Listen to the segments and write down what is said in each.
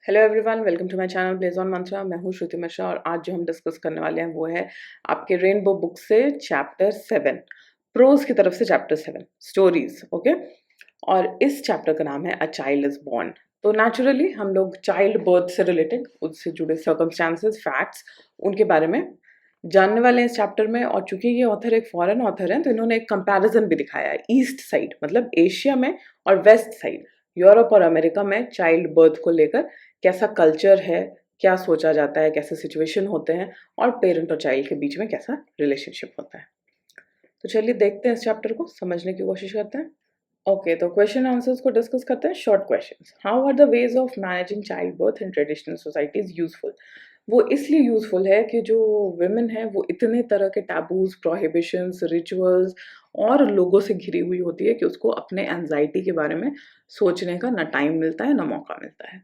Hello everyone, welcome to my channel blaze on Mantra. मैं हूँ श्रुति मिश्रा और आज जो हम डिस्कस करने वाले हैं वो है आपके रेनबो बुक से चैप्टर 7, प्रोज की तरफ से चैप्टर 7 स्टोरीज। ओके, और इस चैप्टर का नाम है अ चाइल्ड इज बॉर्न। तो नेचुरली हम लोग चाइल्ड बर्थ से रिलेटेड, उससे जुड़े सर्कमस्टांसेस, फैक्ट्स, उनके बारे में जानने वाले हैं इस चैप्टर में। और चूंकि ये ऑथर एक फॉरेन ऑथर है तो इन्होंने एक कंपैरिजन भी दिखाया है ईस्ट साइड, मतलब एशिया में, और वेस्ट साइड यूरोप और अमेरिका में चाइल्ड बर्थ को लेकर कैसा कल्चर है, क्या सोचा जाता है, कैसे सिचुएशन होते हैं, और पेरेंट और चाइल्ड के बीच में कैसा रिलेशनशिप होता है। तो चलिए देखते हैं इस चैप्टर को, समझने की कोशिश करते हैं। ओके, तो क्वेश्चन आंसर्स को डिस्कस करते हैं। Short questions. How are the ways of managing child birth in traditional societies useful? वो इसलिए यूजफुल है कि जो वुमेन है वो इतने तरह के टैबूज, प्रोहिबिशंस, रिचुअल्स और लोगों से घिरी हुई होती है कि उसको अपने एंजाइटी के बारे में सोचने का ना टाइम मिलता है ना मौका मिलता है।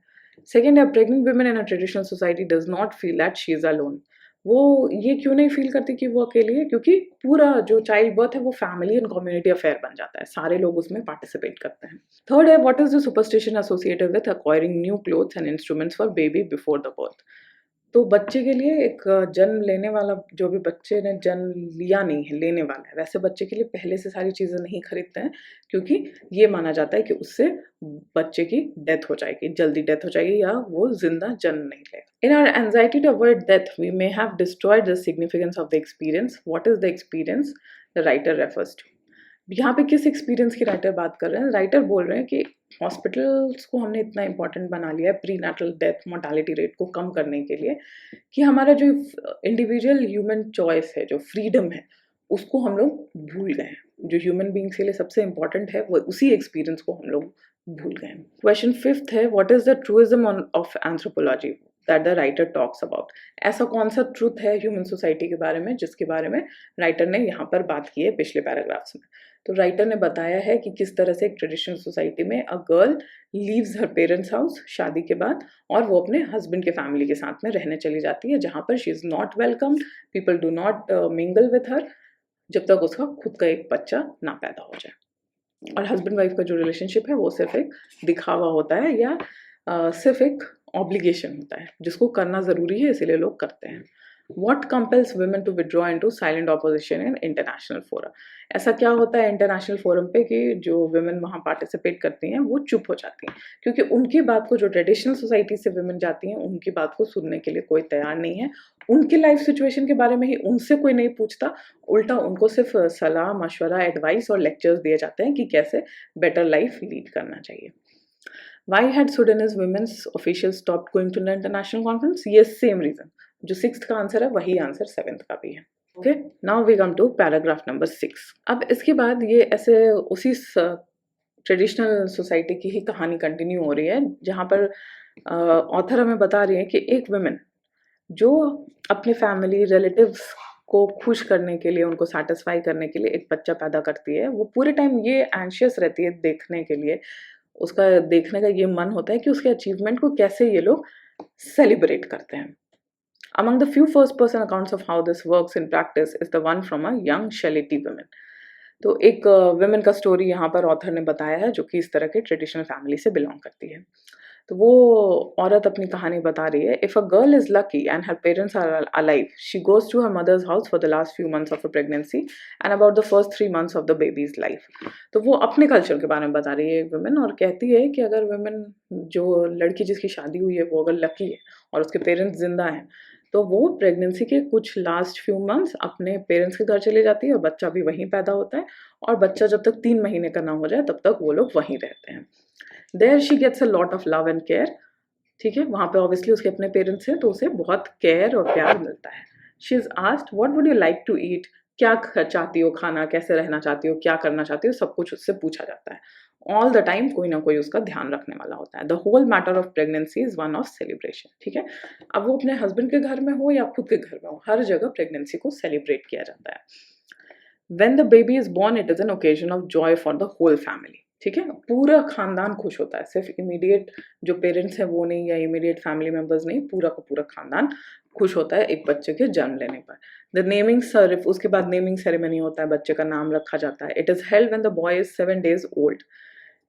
सेकेंड है, pregnant women in a traditional society does not feel that she is alone. वो ये क्यों नहीं फील करती कि वो अकेली है? क्योंकि पूरा जो चाइल्ड बर्थ है वो फैमिली एंड कम्युनिटी अफेयर बन जाता है, सारे लोग उसमें पार्टिसिपेट करते हैं। थर्ड है, what is the superstition associated with acquiring new clothes and instruments for baby before the birth? तो बच्चे के लिए एक जन्म लेने वाला, जो भी बच्चे ने जन्म लिया नहीं है, लेने वाला है, वैसे बच्चे के लिए पहले से सारी चीज़ें नहीं खरीदते हैं, क्योंकि ये माना जाता है कि उससे बच्चे की डेथ हो जाएगी, जल्दी डेथ हो जाएगी, या वो जिंदा जन्म नहीं लेगा। In our anxiety to avoid death we may have destroyed the significance of the experience. What is the experience the writer refers to? यहाँ पे किस एक्सपीरियंस की राइटर बात कर रहे हैं? राइटर बोल रहे हैं कि हॉस्पिटल्स को हमने इतना इंपॉर्टेंट बना लिया है prenatal death mortality rate को कम करने के लिए, कि हमारा जो इंडिविजुअल ह्यूमन चॉइस है, जो फ्रीडम है, उसको हम लोग भूल गए हैं। जो ह्यूमन बींग्स के लिए सबसे इंपॉर्टेंट है वो उसी एक्सपीरियंस को हम लोग भूल गए हैं। क्वेश्चन फिफ्थ है, what is the truism of anthropology that the writer talks about? ऐसा कौन सा ट्रूथ है ह्यूमन सोसाइटी के बारे में जिसके बारे में राइटर ने यहाँ पर बात की है पिछले पैराग्राफ्स में? तो राइटर ने बताया है कि किस तरह से एक ट्रेडिशनल सोसाइटी में a girl leaves her parents house शादी के बाद, और वो अपने हस्बैंड के फैमिली के साथ में रहने चली जाती है, जहाँ पर she is not welcomed, people do not mingle with her, जब तक उसका खुद का एक बच्चा ना पैदा हो जाए। और हस्बैंड वाइफ का जो रिलेशनशिप है वो सिर्फ एक दिखावा होता है, या सिर्फ एक ऑब्लिगेशन होता है जिसको करना ज़रूरी है, इसीलिए लोग करते हैं। What compels women to withdraw into silent opposition in international fora? ऐसा क्या होता है इंटरनेशनल फोरम पे कि जो वुमेन वहाँ पार्टिसिपेट करती हैं वो चुप हो जाती हैं, क्योंकि उनकी बात को, जो ट्रेडिशनल सोसाइटी से वुमेन जाती हैं, उनकी बात को सुनने के लिए कोई तैयार नहीं है। उनकी लाइफ सिचुएशन के बारे में ही उनसे कोई नहीं पूछता, उल्टा उनको सिर्फ सलाह, मशवरा, एडवाइस और लेक्चर्स दिए जाते हैं कि कैसे बेटर लाइफ लीड करना चाहिए। Why had Sudanese women's officials stopped going to the international conference? Yes, same reason. जो सिक्स्थ का आंसर है वही आंसर सेवेंथ का भी है। Okay, now we come to paragraph number 6। अब इसके बाद ये ऐसे उसी ट्रेडिशनल सोसाइटी की ही कहानी कंटिन्यू हो रही है, जहाँ पर ऑथर हमें बता रही है कि एक वुमेन जो अपने फैमिली रिलेटिव्स को खुश करने के लिए, उनको सेटिस्फाई करने के लिए एक बच्चा पैदा करती है, वो पूरे टाइम ये एंशियस रहती है देखने के लिए, उसका देखने का ये मन होता है कि उसके अचीवमेंट को कैसे ये लोग सेलिब्रेट करते हैं। Among the few first-person accounts of how this works in practice is the one from a young Shaliti woman. तो एक वुमेन का स्टोरी यहाँ पर ऑथर ने बताया है जो कि इस तरह के ट्रेडिशनल फैमिली से बिलोंग करती है। तो वो औरत अपनी कहानी बता रही है। If a girl is lucky and her parents are alive, she goes to her mother's house for the last few months of a pregnancy and about the first 3 months of the baby's life. तो वो अपने culture के बारे में बता रही है एक वुमेन, और कहती है कि अगर वुमेन, जो लड़की जिसकी शादी हुई है, वो अगर लकी है और उसके पेरेंट्स जिंदा हैं, तो वो प्रेगनेंसी के कुछ लास्ट फ्यू मंथ्स अपने पेरेंट्स के घर चले जाती है, और बच्चा भी वहीं पैदा होता है, और बच्चा जब तक 3 महीने का ना हो जाए तब तक वो लोग वहीं रहते हैं। There she gets a lot of love and care. ठीक है, वहाँ पे ऑब्वियसली उसके अपने पेरेंट्स हैं तो उसे बहुत केयर और प्यार मिलता है। She is asked what would you like to eat, क्या चाहती हो खाना, कैसे रहना चाहती हो, क्या करना चाहती हो, सब कुछ उससे पूछा जाता है। ऑल द टाइम कोई ना कोई उसका ध्यान रखने वाला होता है। The whole matter of pregnancy is one of celebration. ठीक है, अब वो अपने हस्बैंड के घर में हो या खुद के घर में हो, हर जगह प्रेगनेंसी को सेलिब्रेट किया जाता है। When the baby is born, it is an occasion of joy for the whole family. ठीक है, पूरा खानदान खुश होता है, सिर्फ इमीडिएट जो पेरेंट्स हैं वो नहीं, या इमीडिएट फैमिली मेंबर्स नहीं, पूरा का पूरा खानदान खुश होता है एक बच्चे के जन्म लेने पर। द नेमिंग सर्फ, उसके बाद नेमिंग सेरेमनी होता है, बच्चे का नाम रखा जाता है। It is held when the boy is 7 days old.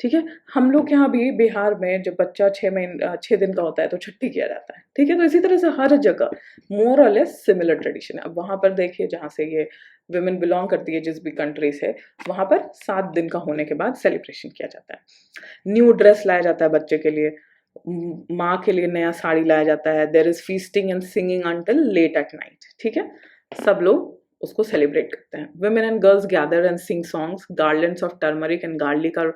ठीक है। हम लोग के यहाँ भी बिहार में जब बच्चा 6 दिन का होता है तो छठी किया जाता है, ठीक है। तो इसी तरह से हर जगह मोर और लेस सिमिलर ट्रेडिशन है। अब वहाँ पर देखिए जहाँ से ये विमेन बिलोंग करती है जिस भी कंट्री से, वहाँ पर 7 दिन का होने के बाद सेलिब्रेशन किया जाता है। न्यू ड्रेस लाया जाता है बच्चे के लिए, माँ के लिए नया साड़ी लाया जाता है। There is feasting and singing until late at night, ठीक है। सब लोग उसको सेलिब्रेट करते हैं। women and girls gather and sing songs, garlands of turmeric and garlic are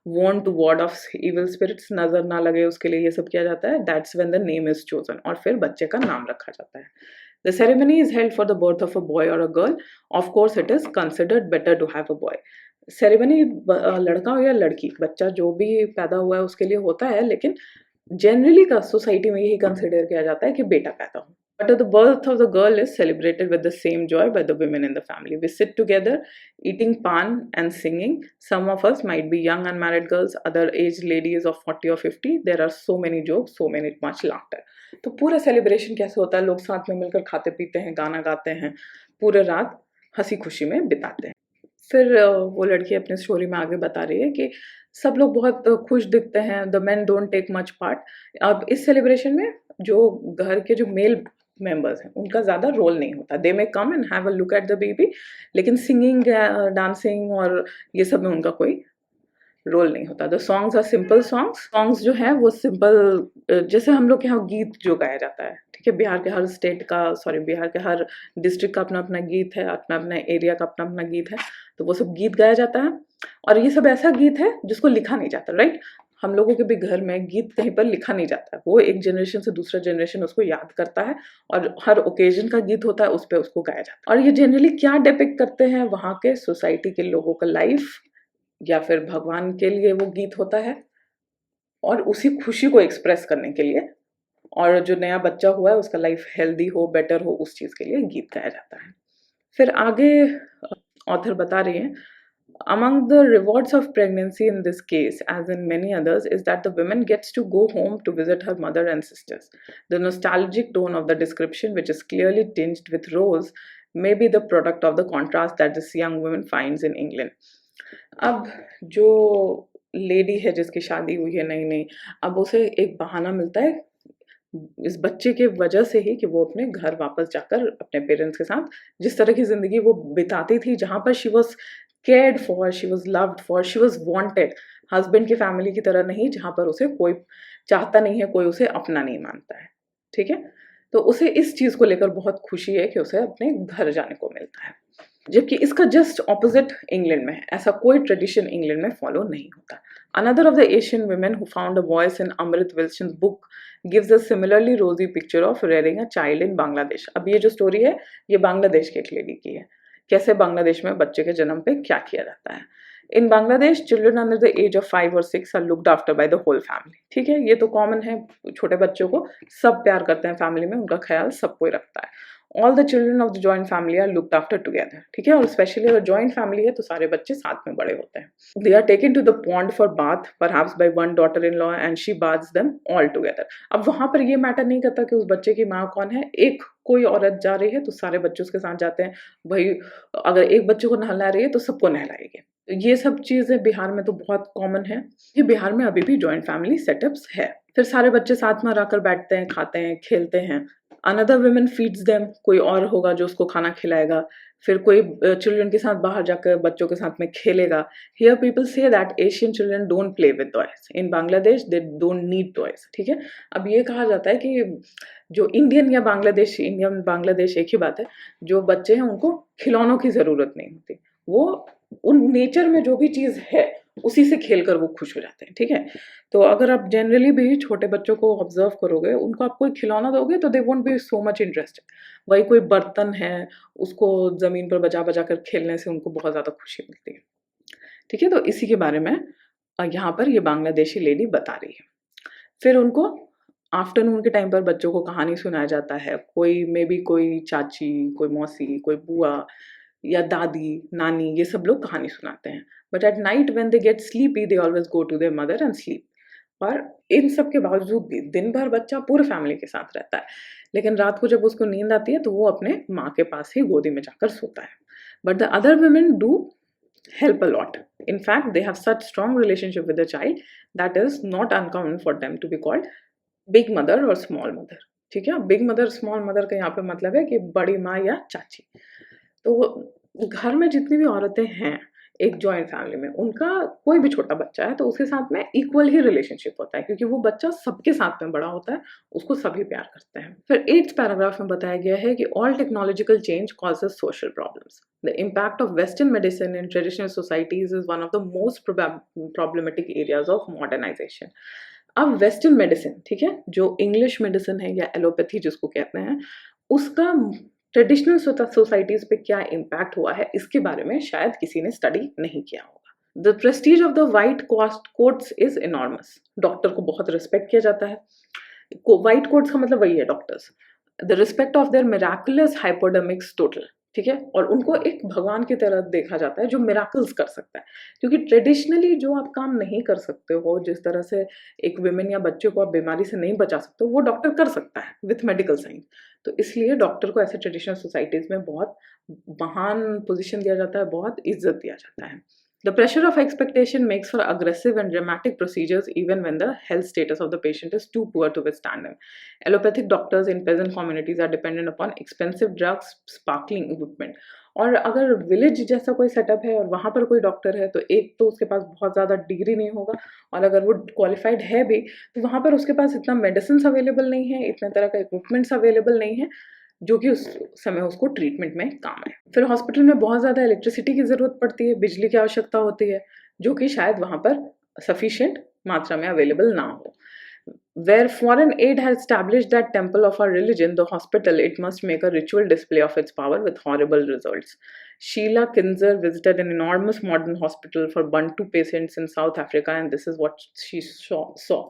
worn to ward off evil spirits, नजर ना लगे उसके लिए ये सब किया जाता है। That's when the name is chosen, और फिर बच्चे का नाम रखा जाता है। The ceremony is held for the birth of a boy or a girl. Of course, it is considered better to have a boy. Ceremony लड़का हो या लड़की, बच्चा जो भी पैदा हुआ है उसके लिए होता है, लेकिन जनरली का सोसाइटी में यही कंसिडर किया जाता है कि बेटा पैदा हो। But the birth of the girl is celebrated with the same joy by the women in the family. We sit together, eating pan and singing. Some of us might be young unmarried girls, other aged ladies of 40 or 50. There are so many jokes, so many much laughter. तो पूरा celebration कैसे होता है? लोग साथ में मिलकर खाते पीते हैं, गाना गाते हैं, पूरे रात हंसी खुशी में बिताते हैं। फिर वो लड़की अपने स्टोरी में आगे बता रही है कि सब लोग बहुत खुश दिखते हैं। The men don't take much part. अब इस सेलिब्रेशन में जो घर के जो मेल मेंबर्स हैं उनका ज़्यादा रोल नहीं होता। They may come and have a look at the baby, लेकिन सिंगिंग डांसिंग और ये सब में उनका कोई रोल नहीं होता। The songs are simple songs जो है वो सिंपल, जैसे हम लोग के यहाँ गीत जो गाया जाता है, ठीक है। बिहार के हर स्टेट का, सॉरी बिहार के हर डिस्ट्रिक्ट का अपना अपना गीत है, अपना अपना एरिया का अपना अपना गीत है, तो वो सब गीत गाया जाता है। और ये सब ऐसा गीत है जिसको लिखा नहीं जाता, राइट। हम लोगों के भी घर में गीत कहीं पर लिखा नहीं जाता है, वो एक जनरेशन से दूसरा जनरेशन उसको याद करता है और हर ओकेजन का गीत होता है, उस पर उसको गाया जाता है। और ये जनरली क्या डिपिक्ट करते हैं, वहाँ के सोसाइटी के लोगों का लाइफ, या फिर भगवान के लिए वो गीत होता है, और उसी खुशी को एक्सप्रेस करने के लिए, और जो नया बच्चा हुआ है उसका लाइफ हेल्दी हो, बेटर हो, उस चीज़ के लिए गीत गाया जाता है। फिर आगे ऑथर बता रही है, among the rewards of pregnancy in this case, as in many others, is that the woman gets to go home to visit her mother and sisters. The nostalgic tone of the description, which is clearly tinged with rose, may be the product of the contrast that this young woman finds in England. अब जो lady है जिसकी शादी हुई है नई नई, अब उसे एक बहाना मिलता है इस बच्चे के वजह से ही कि वो अपने घर वापस जाकर अपने पेरेंट्स के साथ जिस तरह की ज़िंदगी वो बिताती थी, जहाँ पर she was cared for, she was loved for, she was wanted, husband की फैमिली की तरह नहीं, जहाँ पर उसे कोई चाहता नहीं है, कोई उसे अपना नहीं मानता है, ठीक है। तो उसे इस चीज़ को लेकर बहुत खुशी है कि उसे अपने घर जाने को मिलता है। जबकि इसका जस्ट ऑपोजिट इंग्लैंड में है, ऐसा कोई ट्रेडिशन इंग्लैंड में फॉलो नहीं होता। Another of the Asian women who found a voice in Amrit Wilson's book gives a similarly rosy picture of rearing a child in Bangladesh. अब ये जो स्टोरी है ये बांग्लादेश की एक लेडी की है, कैसे बांग्लादेश में बच्चे के जन्म पे क्या किया जाता है। In Bangladesh children under the age of 5 और 6 are looked after by the whole family, ठीक है। ये तो कॉमन है, छोटे बच्चों को सब प्यार करते हैं फैमिली में, उनका ख्याल सब कोई रखता है। All the children of the joint family are looked after together, ठीक है। और स्पेशली अगर जॉइंट फैमिली है तो सारे बच्चे साथ में बड़े होते हैं। They are taken to the pond for bath, perhaps by one daughter in law, and she baths them all together. अब वहां पर ये मैटर नहीं करता कि उस बच्चे की माँ कौन है, एक कोई औरत जा रही है तो सारे बच्चे उसके साथ जाते हैं। भाई अगर एक बच्चे को नहला रही है तो सबको नहलाएगी। ये सब चीजें बिहार में तो बहुत कॉमन है, ये बिहार में अभी भी जॉइंट फैमिली सेटअप्स है। फिर सारे बच्चे साथ में रहकर बैठते हैं, खाते हैं, खेलते हैं। अनदर वुमेन फीड्स देम, कोई और होगा जो उसको खाना खिलाएगा। फिर कोई चिल्ड्रन के साथ बाहर जाकर बच्चों के साथ में खेलेगा। Here people say that Asian children don't play with toys, in Bangladesh they don't need toys, ठीक है। अब ये कहा जाता है कि जो इंडियन या बांग्लादेश, इंडियन बांग्लादेश एक ही बात है, जो बच्चे हैं उनको खिलौनों की ज़रूरत नहीं होती, वो उन नेचर में जो भी चीज़ है उसी से खेलकर वो खुश हो जाते हैं, ठीक है। तो अगर आप जनरली भी छोटे बच्चों को ऑब्जर्व करोगे, उनको आप कोई खिलौना दोगे तो they won't be so much interested. वही कोई बर्तन है उसको ज़मीन पर बजा बजा कर खेलने से उनको बहुत ज़्यादा खुशी मिलती है, ठीक है। तो इसी के बारे में यहाँ पर ये बांग्लादेशी लेडी बता रही है। फिर उनको आफ्टरनून के टाइम पर बच्चों को कहानी सुनाया जाता है, कोई मे बी कोई चाची, कोई मौसी, कोई बुआ या दादी, नानी, ये सब लोग कहानी सुनाते हैं। But at night when they get sleepy they always go to their mother and sleep. और इन सब के बावजूद भी दिन भर बच्चा पूरे फैमिली के साथ रहता है, लेकिन रात को जब उसको नींद आती है तो वो अपने माँ के पास ही गोदी में जाकर सोता है। But the other women do help a lot. In fact, they have such strong relationship with the child that is not uncommon for them to be called big mother or small mother. ठीक है, big mother small mother का यहाँ पे मतलब है कि बड़ी माँ या चाची। तो घर में जितनी भी औरतें हैं एक जॉइंट फैमिली में, उनका कोई भी छोटा बच्चा है तो उसके साथ में इक्वल ही रिलेशनशिप होता है, क्योंकि वो बच्चा सबके साथ में बड़ा होता है, उसको सभी प्यार करते हैं। फिर 8th पैराग्राफ में बताया गया है कि all technological change causes social problems. The impact of western medicine in traditional societies is one of the most problematic areas of modernisation. अब वेस्टर्न मेडिसिन, ठीक है, जो इंग्लिश मेडिसिन है या एलोपैथी जिसको कहते हैं, उसका ट्रेडिशनल सोसाइटीज पे क्या इम्पैक्ट हुआ है इसके बारे में शायद किसी ने स्टडी नहीं किया होगा। The Prestige of the white quotes is enormous. Doctor को बहुत रिस्पेक्ट किया जाता है। वाइट कोट्स का मतलब वही है doctors. The respect of their miraculous hypodermics total, ठीक है, और उनको एक भगवान की तरह देखा जाता है जो मिराकल्स कर सकता है, क्योंकि ट्रेडिशनली जो आप काम नहीं कर सकते हो, जिस तरह से एक विमेन या बच्चे को आप बीमारी से नहीं बचा सकते हो, वो डॉक्टर कर सकता है विथ मेडिकल साइंस। तो इसलिए डॉक्टर को ऐसे ट्रेडिशनल सोसाइटीज में बहुत महान पोजीशन दिया जाता है, बहुत इज्जत दिया जाता है। The pressure of expectation makes for aggressive and dramatic procedures even when the health status of the patient is too poor to withstand them. Allopathic doctors in peasant communities are dependent upon expensive drugs, sparkling equipment. और अगर village जैसा कोई setup है और वहाँ पर कोई doctor है तो एक तो उसके पास बहुत ज़्यादा डिग्री नहीं होगा, और अगर वो क्वालिफाइड है भी तो वहाँ पर उसके पास इतना मेडिसिन अवेलेबल नहीं है, इतने तरह का इक्विपमेंट्स अवेलेबल नहीं है जो कि उस समय उसको ट्रीटमेंट में काम है। फिर हॉस्पिटल में बहुत ज़्यादा इलेक्ट्रिसिटी की ज़रूरत पड़ती है, बिजली की आवश्यकता होती है, जो कि शायद वहाँ पर सफिशिएंट मात्रा में अवेलेबल ना हो। Where foreign aid has established that temple of our religion, the hospital, it must make a ritual display of its power with horrible results. Sheila Kinzer visited an enormous modern hospital for Bantu patients in South Africa, and this is what she saw.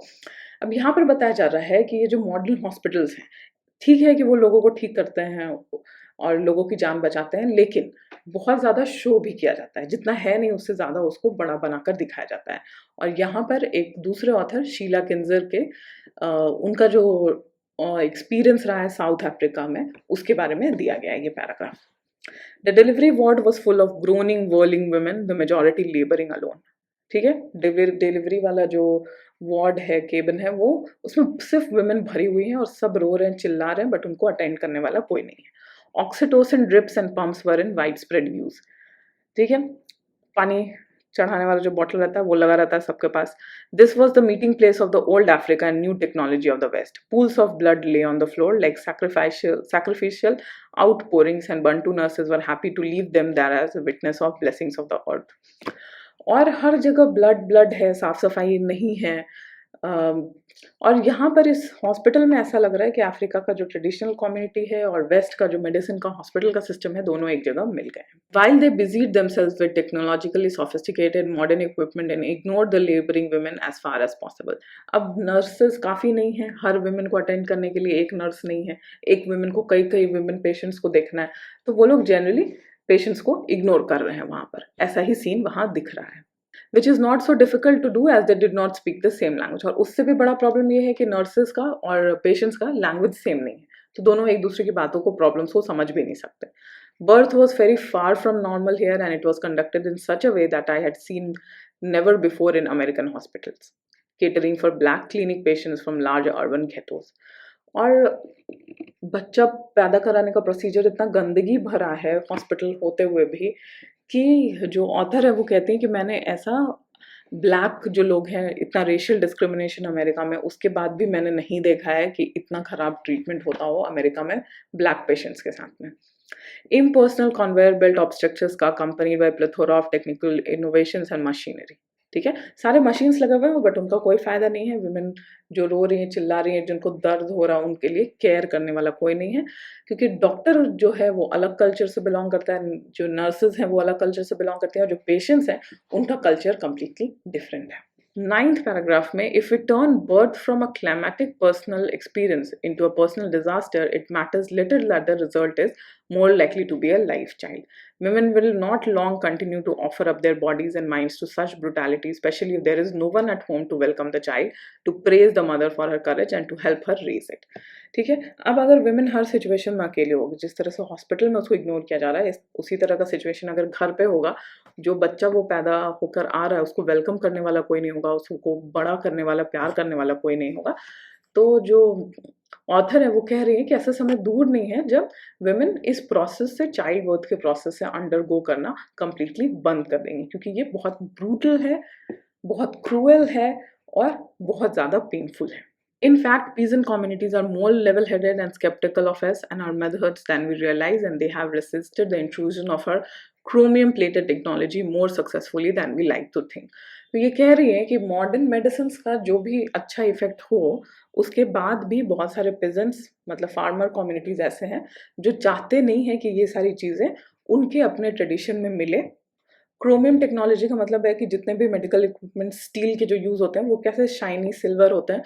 अब यहाँ पर बताया जा रहा है कि ये जो मॉडर्न हॉस्पिटल्स हैं, ठीक है कि वो लोगों को ठीक करते हैं और लोगों की जान बचाते हैं, लेकिन बहुत ज़्यादा शो भी किया जाता है, जितना है नहीं उससे ज़्यादा उसको बड़ा बनाकर दिखाया जाता है। और यहाँ पर एक दूसरे ऑथर शीला किंजर के उनका जो एक्सपीरियंस रहा है साउथ अफ्रीका में, उसके बारे में दिया गया है ये paragraph. The delivery ward was full of groaning whirling women, the majority labouring alone. ठीक है, डिलीवरी वाला जो वार्ड है, केबिन है, वो उसमें सिर्फ वुमेन भरी हुई हैं और सब रो रहे हैं, चिल्ला रहे हैं, बट उनको अटेंड करने वाला कोई नहीं है। Oxytocin drips and pumps were in wide spread use. ठीक है, पानी चढ़ाने वाला जो बॉटल रहता है वो लगा रहता है सबके पास। This was the meeting place of the old Africa and new technology of the west. Pools of blood lay on the floor like sacrificial outpourings, and Bantu nurses were happy to leave them there as a witness of blessings of the earth. और हर जगह blood है, साफ सफाई नहीं है। और यहाँ पर इस हॉस्पिटल में ऐसा लग रहा है कि अफ्रीका का जो ट्रेडिशनल कम्युनिटी है और वेस्ट का जो मेडिसिन का हॉस्पिटल का सिस्टम है, दोनों एक जगह मिल गए हैं। While they busied themselves with technologically sophisticated modern equipment and ignored the labouring women as far as possible. अब नर्सेज काफ़ी नहीं है, हर वुमेन को अटेंड करने के लिए एक नर्स नहीं है, एक वुमेन को कई वुमेन पेशेंट्स को देखना है, तो वो लोग जनरली पेशेंट्स को इग्नोर कर रहे हैं वहाँ पर। ऐसा ही सीन वहाँ दिख रहा है, which is not so difficult to do as they did not speak the same language. और उससे भी बड़ा प्रॉब्लम ये है कि नर्सेज का और पेशेंट्स का लैंग्वेज सेम नहीं है, तो दोनों एक दूसरे की बातों को, प्रॉब्लम्स को समझ भी नहीं सकते। Birth was very far from normal here and it was conducted in such a way that I had seen never before in American hospitals, catering for black clinic patients from large urban ghettos। और बच्चा पैदा कराने का procedure इतना गंदगी भरा है hospital होते हुए भी, कि जो ऑथर है वो कहती हैं कि मैंने ऐसा ब्लैक जो लोग हैं, इतना रेशियल डिस्क्रिमिनेशन अमेरिका में, उसके बाद भी मैंने नहीं देखा है कि इतना खराब ट्रीटमेंट होता हो अमेरिका में ब्लैक पेशेंट्स के साथ में। इम्पर्सनल कन्वेयर बेल्ट ऑब्स्ट्रक्चर्स का company by plethora of technical innovations and machinery. ठीक है, सारे मशीन्स लगे हुए हैं बट उनका कोई फायदा नहीं है। वुमेन जो रो रही हैं, चिल्ला रही हैं, जिनको दर्द हो रहा है, उनके लिए केयर करने वाला कोई नहीं है, क्योंकि डॉक्टर जो है वो अलग कल्चर से बिलोंग करता है, जो नर्सेज हैं वो अलग कल्चर से बिलोंग करती हैं, और जो पेशेंट्स हैं उनका कल्चर कम्प्लीटली डिफरेंट है। 9th पैराग्राफ में, if we turn birth from a climatic personal experience into a personal disaster, it matters little that the result is more likely to be a live child. Women will not long continue to offer up their bodies and minds to such brutality, especially if there is no one at home to welcome the child, to praise the mother for her courage and to help her raise it. ठीक है, अब अगर women हर situation में अकेले होगी, जिस तरह से हॉस्पिटल में उसको इग्नोर किया जा रहा है, उसी तरह का सिचुएशन अगर घर पे होगा, जो बच्चा वो पैदा होकर आ रहा है उसको वेलकम करने वाला कोई नहीं होगा, उसको बड़ा करने वाला, प्यार करने वाला कोई नहीं होगा। तो जो ऑथर है वो कह रही है कि ऐसा समय दूर नहीं है जब women इस प्रोसेस से, चाइल्ड बर्थ के प्रोसेस से अंडरगो करना कंप्लीटली बंद कर देंगी, क्योंकि ये बहुत ब्रूटल है, बहुत क्रूअल है और बहुत ज़्यादा पेनफुल है। In fact, peasant communities are more level-headed and skeptical of us and our methods than we realize, and they have resisted the intrusion of our chromium-plated technology more successfully than we like to think. तो ये कह रही है कि modern medicine का जो भी अच्छा इफेक्ट हो, उसके बाद भी बहुत सारे पेजेंट्स, मतलब फार्मर कम्युनिटीज ऐसे हैं जो चाहते नहीं हैं कि ये सारी चीज़ें उनके अपने ट्रेडिशन में मिले। क्रोमियम टेक्नोलॉजी का मतलब है कि जितने भी मेडिकल इक्विपमेंट स्टील के जो यूज़ होते हैं वो कैसे शाइनी सिल्वर होते हैं,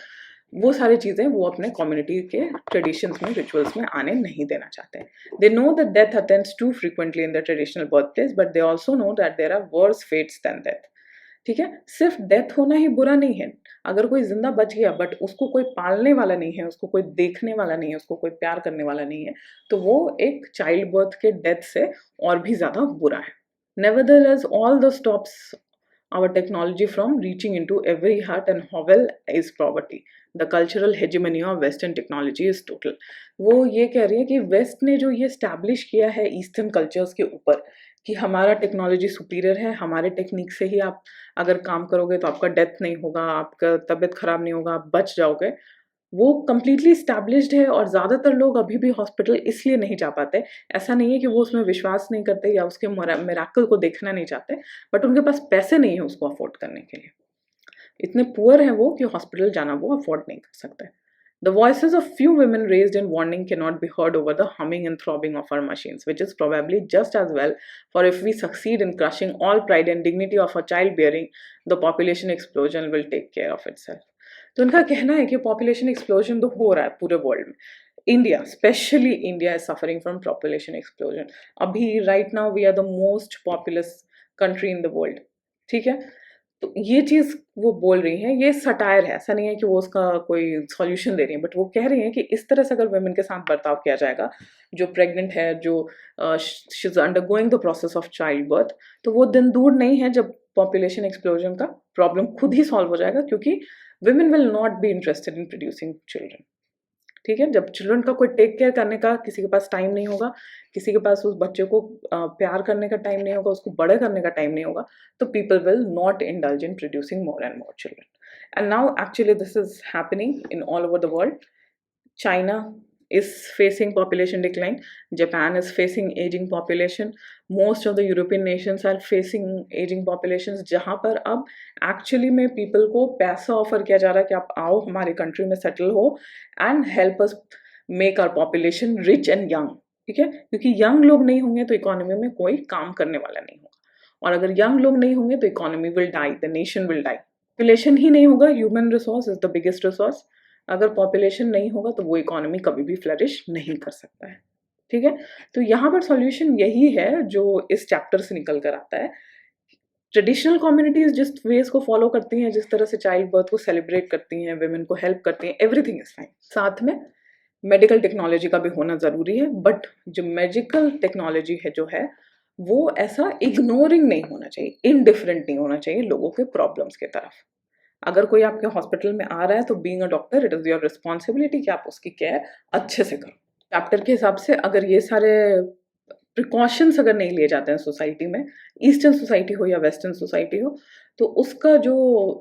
वो सारी चीज़ें वो अपने कम्युनिटी के ट्रेडिशंस में, रिचुअल्स में आने नहीं देना चाहते हैं। They know that death attends too frequently in the traditional birth place, but they also know that there are worse fates than death. ठीक है, सिर्फ डेथ होना ही बुरा नहीं है। अगर कोई जिंदा बच गया बट उसको कोई पालने वाला नहीं है, उसको कोई देखने वाला नहीं है, उसको कोई प्यार करने वाला नहीं है, तो वो एक चाइल्ड बर्थ के डेथ से और भी ज़्यादा बुरा है। Nevertheless, all this stops our technology from reaching into every heart and hovel is poverty. The cultural hegemony of Western technology is total. वो ये कह रही है कि वेस्ट ने जो ये स्टैब्लिश किया है ईस्टर्न कल्चर्स के ऊपर कि हमारा टेक्नोलॉजी सुपीरियर है, हमारे टेक्निक से ही आप अगर काम करोगे तो आपका डेथ नहीं होगा, आपका तबीयत खराब नहीं होगा, आप बच जाओगे, वो कम्प्लीटली इस्टेब्लिश्ड है। और ज़्यादातर लोग अभी भी हॉस्पिटल इसलिए नहीं जा पाते, ऐसा नहीं है कि वो उसमें विश्वास नहीं करते या उसके मिरेकल को देखना नहीं चाहते, बट उनके पास पैसे नहीं है उसको अफोर्ड करने के लिए। इतने पुअर हैं वो कि हॉस्पिटल जाना वो अफोर्ड नहीं कर सकते। The voices of few women raised in warning cannot be heard over the humming and throbbing of our machines, which is probably just as well, for if we succeed in crushing all pride and dignity of our childbearing, the population explosion will take care of itself. तो उनका कहना है कि population explosion तो हो रहा है पूरे वर्ल्ड में। India, specially India, is suffering from population explosion. अभी right now we are the most populous country in the world. ठीक है, तो ये चीज़ वो बोल रही हैं, ये सटायर है, ऐसा नहीं है कि वो उसका कोई सॉल्यूशन दे रही है, बट वो कह रही हैं कि इस तरह से अगर वुमेन के साथ बर्ताव किया जाएगा, जो प्रेग्नेंट है, जो she is undergoing the process of child birth, तो वो दिन दूर नहीं है जब पॉपुलेशन एक्सप्लोजन का प्रॉब्लम खुद ही सॉल्व हो जाएगा, क्योंकि women will not be interested in producing children. ठीक है, जब चिल्ड्रन का कोई टेक केयर करने का किसी के पास टाइम नहीं होगा, किसी के पास उस बच्चे को प्यार करने का टाइम नहीं होगा, उसको बड़े करने का टाइम नहीं होगा, तो people will not indulge in producing more and more children. And now actually this is happening in all over the world. China is facing population decline. Japan is facing aging population. Most of the European nations are facing aging populations, जहाँ पर अब actually में people को पैसा offer किया जा रहा है कि आप आओ हमारे country में settle हो and help us make our population rich and young. ठीक है, क्योंकि young लोग नहीं होंगे तो economy में कोई काम करने वाला नहीं होगा, और अगर young लोग नहीं होंगे तो economy will die, the nation will die. Population ही नहीं होगा, human resource is the biggest resource. अगर पॉपुलेशन नहीं होगा तो वो इकोनॉमी कभी भी फ्लरिश नहीं कर सकता है। ठीक है, तो यहाँ पर सॉल्यूशन यही है जो इस चैप्टर से निकल कर आता है। ट्रेडिशनल कम्युनिटीज जिस वेज को फॉलो करती हैं, जिस तरह से चाइल्ड बर्थ को सेलिब्रेट करती हैं, वुमेन को हेल्प करती हैं, एवरीथिंग इज फाइन। साथ में मेडिकल टेक्नोलॉजी का भी होना ज़रूरी है, बट जो मेडिकल टेक्नोलॉजी है जो है वो ऐसा इग्नोरिंग नहीं होना चाहिए, इनडिफरेंट नहीं होना चाहिए लोगों के प्रॉब्लम्स की तरफ। अगर कोई आपके हॉस्पिटल में आ रहा है तो being a doctor it is your responsibility कि आप उसकी केयर अच्छे से करो। चैप्टर के हिसाब से अगर ये सारे प्रिकॉशंस अगर नहीं लिए जाते हैं सोसाइटी में, ईस्टर्न सोसाइटी हो या वेस्टर्न सोसाइटी हो, तो उसका जो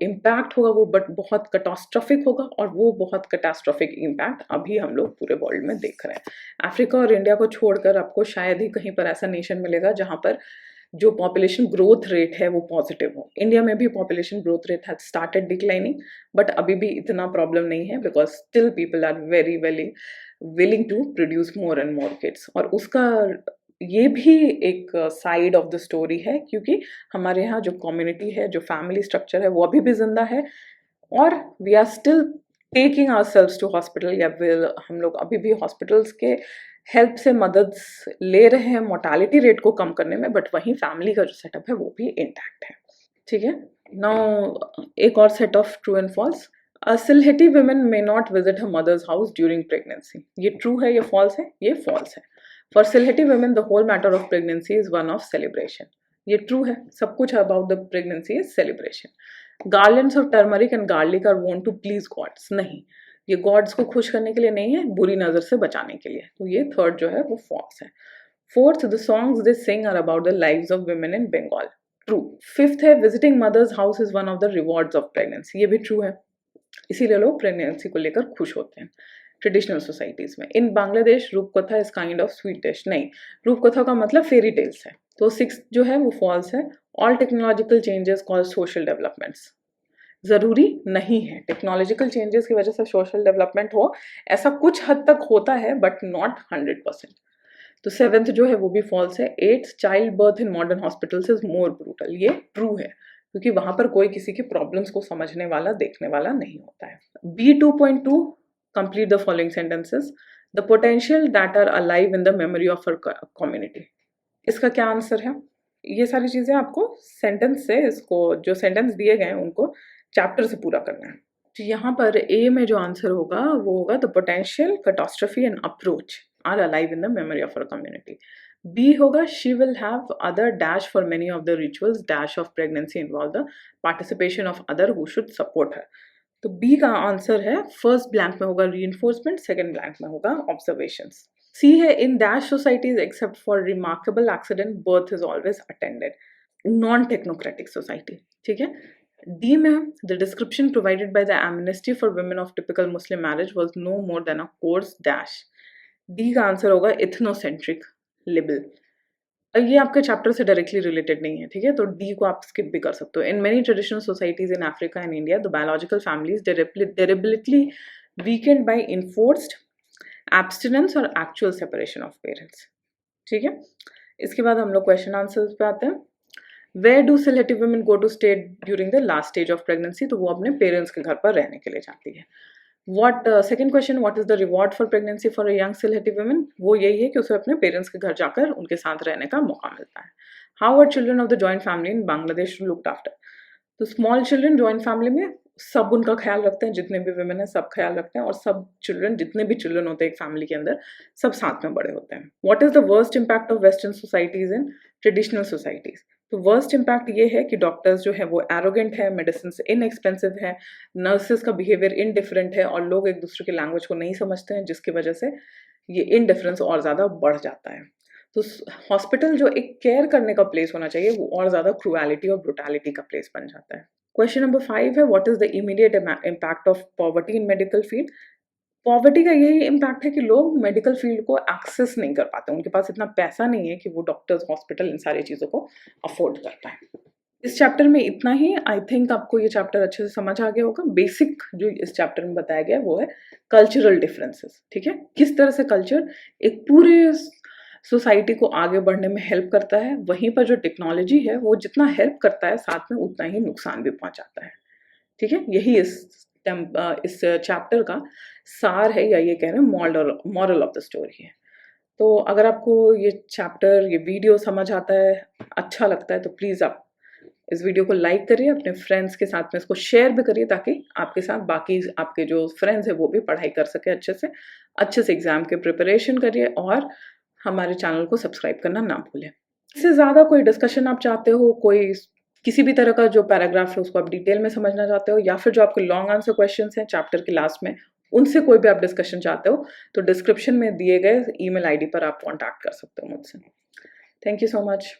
इम्पैक्ट होगा वो बहुत कैटास्ट्रॉफिक होगा, और वो बहुत कैटास्ट्रॉफिक इम्पैक्ट अभी हम लोग पूरे वर्ल्ड में देख रहे हैं। अफ्रीका और इंडिया को छोड़कर आपको शायद ही कहीं पर ऐसा नेशन मिलेगा जहाँ पर जो पॉपुलेशन ग्रोथ रेट है वो पॉजिटिव हो। इंडिया में भी population growth rate has started declining, but अभी भी इतना प्रॉब्लम नहीं है, because still people are very willing to produce more and more kids. और उसका ये भी एक साइड ऑफ द स्टोरी है, क्योंकि हमारे यहाँ जो कम्युनिटी है, जो फैमिली स्ट्रक्चर है, वो अभी भी जिंदा है, और we are still taking ourselves to hospital, या हम लोग अभी भी हॉस्पिटल्स के हेल्प से मदद ले रहे हैं मोर्टालिटी रेट को कम करने में, बट वहीं फैमिली का जो सेटअप है वो भी इंटैक्ट है। ठीक है, नाउ एक और set of true and false. Sylheti women may not visit her mother's house during pregnancy. ये ट्रू है, ये फॉल्स है? ये फॉल्स है। For Sylheti women the whole matter of pregnancy is one of celebration. ये ट्रू है, सब कुछ about the pregnancy is celebration. Garlands of turmeric and garlic are worn to please gods. नहीं, ये गॉड्स को खुश करने के लिए नहीं है, बुरी नजर से बचाने के लिए। तो ये थर्ड जो है वो फॉल्स है। Fourth, the songs they sing are about the lives of women in Bengal. True. Fifth है, visiting mother's house is one of the rewards of pregnancy. ये भी ट्रू है, इसीलिए लोग प्रेगनेंसी को लेकर खुश होते हैं ट्रेडिशनल सोसाइटीज में। In Bangladesh Rupkatha is kind of sweet dish. नहीं, रूपकथा का मतलब फेरी टेल्स है। तो सिक्स जो है वो फॉल्स है। All technological changes cause social developments. जरूरी नहीं है टेक्नोलॉजिकल चेंजेस की वजह से सोशल डेवलपमेंट हो, ऐसा कुछ हद तक होता है बट नॉट 100%। तो सेवेंथ जो है वो भी फॉल्स है। Eighth, child birth in modern hospitals is more brutal. ये ट्रू है, क्योंकि वहां पर कोई किसी की प्रॉब्लम्स को समझने वाला, देखने वाला नहीं होता है। B2.2, complete the following sentences. The potential that are alive in the memory of our community. इसका क्या आंसर है? ये सारी चीजें आपको सेंटेंस से, इसको जो सेंटेंस दिए गए हैं उनको चैप्टर से पूरा करना है। तो यहाँ पर ए में जो आंसर होगा वो होगा the potential, catastrophe and approach are alive in the memory of our community. B होगा she will have other dash for many of the rituals dash of pregnancy involve the participation of other who should support her. तो B का answer है, first blank में होगा reinforcement, second blank में होगा observations. सी है, in dash societies except for remarkable accident birth is always attended. Non technocratic society. ठीक है। D में the description provided by the amnesty for women of typical Muslim marriage was no more than a coarse dash. D का answer होगा ethnocentric libel। ये आपके chapter से directly related नहीं है, ठीक है, तो डी को आप स्किप भी कर सकते हो। In many traditional societies in Africa and India the biological families deliberately weakened by enforced abstinence और एक्चुअल सेपरेशन ऑफ पेरेंट्स। ठीक है, इसके बाद हम लोग क्वेश्चन आंसर्स पे आते हैं। Where do Silheti women go to stay during the last stage of pregnancy? तो वो अपने पेरेंट्स के घर पर रहने के लिए जाती है। Second question, what is the reward for pregnancy for a young Sylheti women? वो यही है कि उसे अपने पेरेंट्स के घर जाकर उनके साथ रहने का मौका मिलता है। How are children of the joint family in Bangladesh looked after? तो स्मॉल चिल्ड्रन जॉइंट फैमिली में सब उनका ख्याल रखते हैं, जितने भी वुमेन है सब ख्याल रखते हैं, और सब चिल्ड्रन, जितने भी चिल्ड्रन होते हैं एक फैमिली के अंदर, सब साथ में बड़े होते हैं। What is the worst impact of western societies in traditional societies? तो वर्स्ट इम्पैक्ट ये है कि डॉक्टर्स जो है वो एरोगेंट है, मेडिसिन इनएक्सपेंसिव है, नर्सेज का बिहेवियर इनडिफरेंट है, और लोग एक दूसरे की लैंग्वेज को नहीं समझते हैं, जिसकी वजह से ये इनडिफरेंस और ज़्यादा बढ़ जाता है। तो हॉस्पिटल जो एक केयर करने का प्लेस होना चाहिए वो और ज़्यादा क्रूएलिटी और ब्रुटैलिटी का प्लेस बन जाता है। क्वेश्चन नंबर 5 है, what is the immediate impact of poverty in medical field? Poverty का यही इम्पैक्ट है कि लोग मेडिकल फील्ड को एक्सेस नहीं कर पाते, उनके पास इतना पैसा नहीं है कि वो डॉक्टर्स, हॉस्पिटल, इन सारी चीज़ों को अफोर्ड कर पाए। इस चैप्टर में इतना ही। आई थिंक आपको ये चैप्टर अच्छे से समझ आ गया होगा। बेसिक जो इस चैप्टर में बताया गया वो है कल्चरल डिफरेंसेस। ठीक है, किस तरह से कल्चर एक पूरे सोसाइटी को आगे बढ़ने में हेल्प करता है, वहीं पर जो टेक्नोलॉजी है वो जितना हेल्प करता है साथ में उतना ही नुकसान भी पहुंचाता है। ठीक है, यही इस चैप्टर का सार है, या ये कह रहे हैं मॉरल ऑफ द स्टोरी है। तो अगर आपको ये चैप्टर, ये वीडियो समझ आता है, अच्छा लगता है, तो प्लीज़ आप इस वीडियो को लाइक करिए, अपने फ्रेंड्स के साथ में इसको शेयर भी करिए, ताकि आपके साथ बाकी आपके जो फ्रेंड्स हैं वो भी पढ़ाई कर सके अच्छे से एग्जाम के प्रिपरेशन करिए, और हमारे चैनल को सब्सक्राइब करना ना भूलें। इससे ज़्यादा कोई डिस्कशन आप चाहते हो, कोई किसी भी तरह का जो पैराग्राफ है उसको आप डिटेल में समझना चाहते हो, या फिर जो आपके लॉन्ग आंसर क्वेश्चंस हैं चैप्टर के लास्ट में, उनसे कोई भी आप डिस्कशन चाहते हो, तो डिस्क्रिप्शन में दिए गए ईमेल आईडी पर आप कॉन्टैक्ट कर सकते हो मुझसे। Thank you so much.